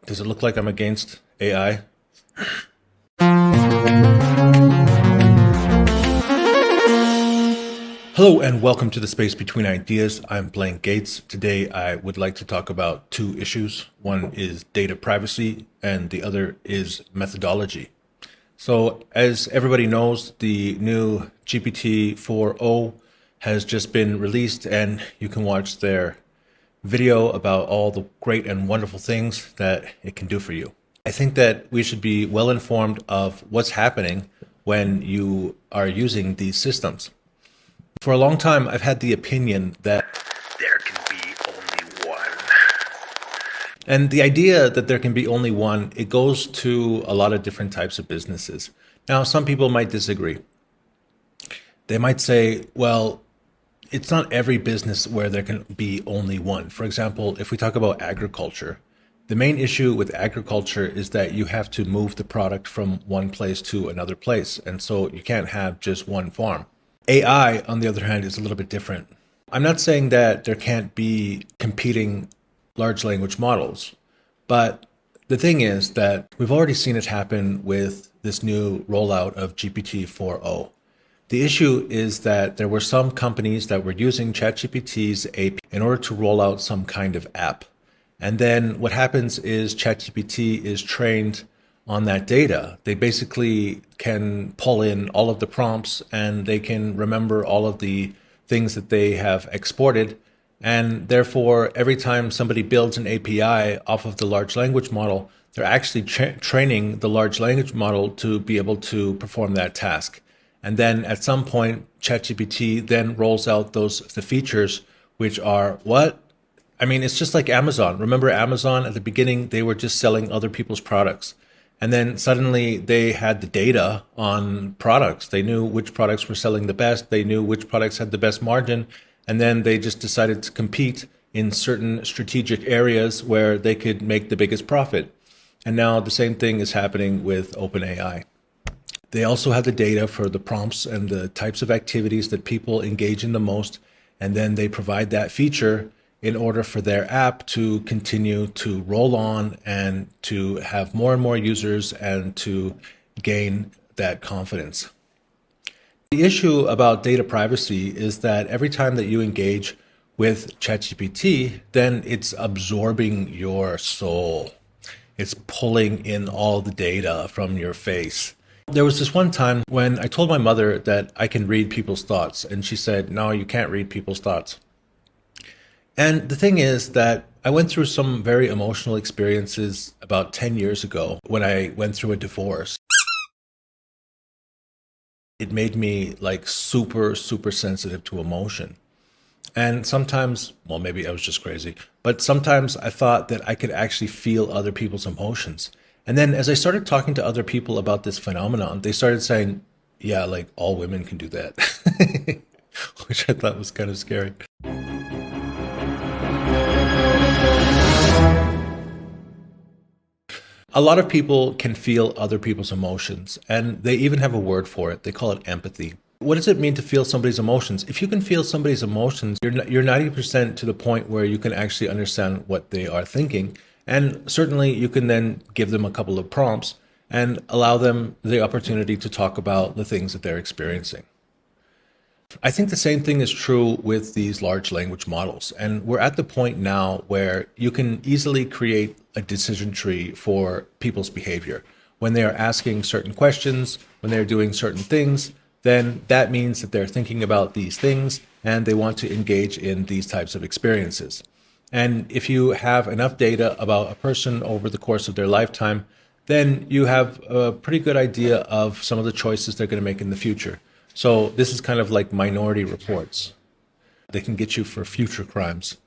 Does it look like I'm against AI? Hello and welcome to the Space Between Ideas. I'm Blaine Gates. Today I would like to talk about two issues. One is data privacy and the other is methodology. So as everybody knows, the new GPT 4.0 has just been released and you can watch their video about all the great and wonderful things that it can do for you. I think that we should be well informed of what's happening when you are using these systems. For a long time, I've had the opinion that there can be only one. And the idea that there can be only one, it goes to a lot of different types of businesses. Now, some people might disagree. They might say, well, it's not every business where there can be only one. For example, if we talk about agriculture, the main issue with agriculture is that you have to move the product from one place to another place. And so you can't have just one farm. AI, on the other hand, is a little bit different. I'm not saying that there can't be competing large language models, but the thing is that we've already seen it happen with this new rollout of GPT 4.0. The issue is that there were some companies that were using ChatGPT's API in order to roll out some kind of app. And then what happens is ChatGPT is trained on that data. They basically can pull in all of the prompts and they can remember all of the things that they have exported. And therefore, every time somebody builds an API off of the large language model, they're actually training the large language model to be able to perform that task. And then at some point, ChatGPT then rolls out the features, which are what? I mean, it's just like Amazon. Remember Amazon at the beginning, they were just selling other people's products. And then suddenly they had the data on products. They knew which products were selling the best. They knew which products had the best margin. And then they just decided to compete in certain strategic areas where they could make the biggest profit. And now the same thing is happening with OpenAI. They also have the data for the prompts and the types of activities that people engage in the most. And then they provide that feature in order for their app to continue to roll on and to have more and more users and to gain that confidence. The issue about data privacy is that every time that you engage with ChatGPT, then it's absorbing your soul. It's pulling in all the data from your face. There was this one time when I told my mother that I can read people's thoughts, and she said, no, you can't read people's thoughts. And the thing is that I went through some very emotional experiences about 10 years ago when I went through a divorce. It made me like super sensitive to emotion. And sometimes, well, maybe I was just crazy, but sometimes I thought that I could actually feel other people's emotions. And then as I started talking to other people about this phenomenon, they started saying, yeah, like all women can do that, which I thought was kind of scary. A lot of people can feel other people's emotions, and they even have a word for it. They call it empathy. What does it mean to feel somebody's emotions? If you can feel somebody's emotions, you're 90% to the point where you can actually understand what they are thinking. And certainly you can then give them a couple of prompts and allow them the opportunity to talk about the things that they're experiencing. I think the same thing is true with these large language models. And we're at the point now where you can easily create a decision tree for people's behavior. When they are asking certain questions, when they're doing certain things, then that means that they're thinking about these things and they want to engage in these types of experiences. And if you have enough data about a person over the course of their lifetime, then you have a pretty good idea of some of the choices they're going to make in the future. So this is kind of like minority reports. They can get you for future crimes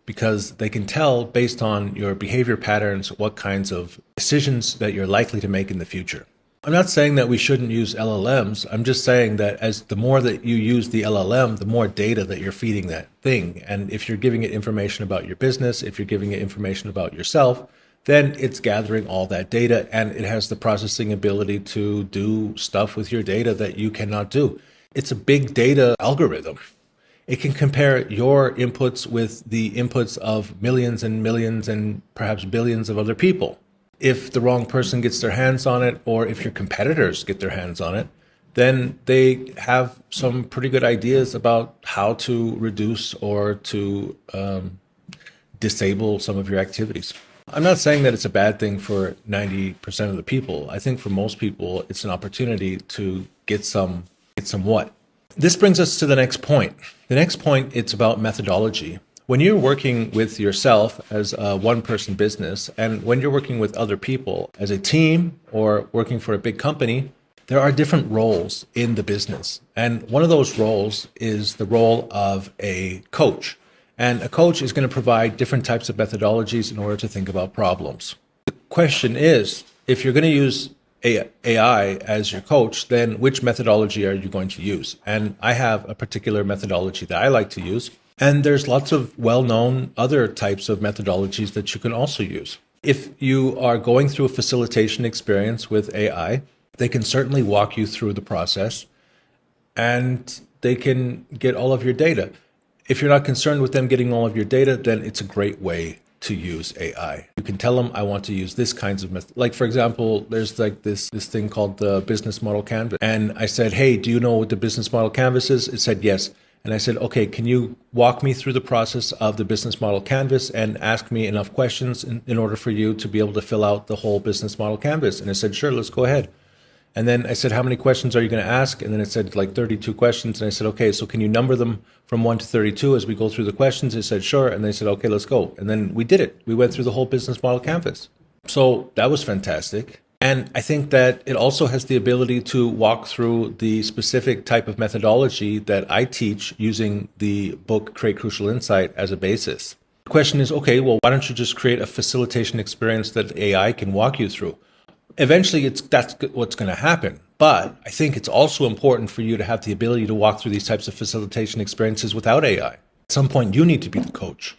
because they can tell based on your behavior patterns what kinds of decisions that you're likely to make in the future. I'm not saying that we shouldn't use LLMs. I'm just saying that as the more that you use the LLM, the more data that you're feeding that thing. And if you're giving it information about your business, if you're giving it information about yourself, then it's gathering all that data and it has the processing ability to do stuff with your data that you cannot do. It's a big data algorithm. It can compare your inputs with the inputs of millions and millions and perhaps billions of other people. If the wrong person gets their hands on it, or if your competitors get their hands on it, then they have some pretty good ideas about how to reduce or to disable some of your activities. I'm not saying that it's a bad thing for 90% of the people. I think for most people, it's an opportunity to get some what. This brings us to the next point. The next point, it's about methodology. When you're working with yourself as a one-person business, and when you're working with other people as a team or working for a big company, there are different roles in the business. And one of those roles is the role of a coach. And a coach is going to provide different types of methodologies in order to think about problems. The question is, if you're going to use AI as your coach, then which methodology are you going to use? And I have a particular methodology that I like to use. And there's lots of well-known other types of methodologies that you can also use. If you are going through a facilitation experience with AI, they can certainly walk you through the process and they can get all of your data. If you're not concerned with them getting all of your data, then it's a great way to use AI. You can tell them, I want to use this kinds of method. Like, for example, there's like this thing called the business model canvas. And I said, hey, do you know what the business model canvas is? It said, yes. And I said, okay, can you walk me through the process of the business model canvas and ask me enough questions in order for you to be able to fill out the whole business model canvas? And I said, sure, let's go ahead. And then I said, how many questions are you going to ask? And then it said like 32 questions. And I said, okay, so can you number them from 1 to 32 as we go through the questions? It said, sure. And they said, okay, let's go. And then we did it. We went through the whole business model canvas. So that was fantastic. And I think that it also has the ability to walk through the specific type of methodology that I teach using the book Create Crucial Insight as a basis. The question is, okay, well, why don't you just create a facilitation experience that AI can walk you through? Eventually, that's what's going to happen. But I think it's also important for you to have the ability to walk through these types of facilitation experiences without AI. At some point, you need to be the coach.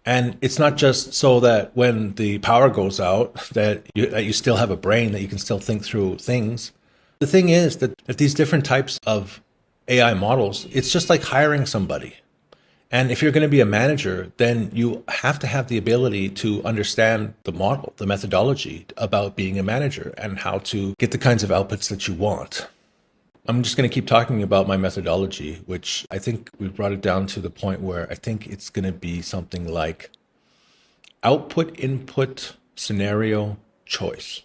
And it's not just so that when the power goes out, that you still have a brain, that you can still think through things. The thing is that these different types of AI models, it's just like hiring somebody. And if you're going to be a manager, then you have to have the ability to understand the model, the methodology about being a manager and how to get the kinds of outputs that you want. I'm just going to keep talking about my methodology, which I think we've brought it down to the point where I think it's going to be something like output, input, scenario, choice.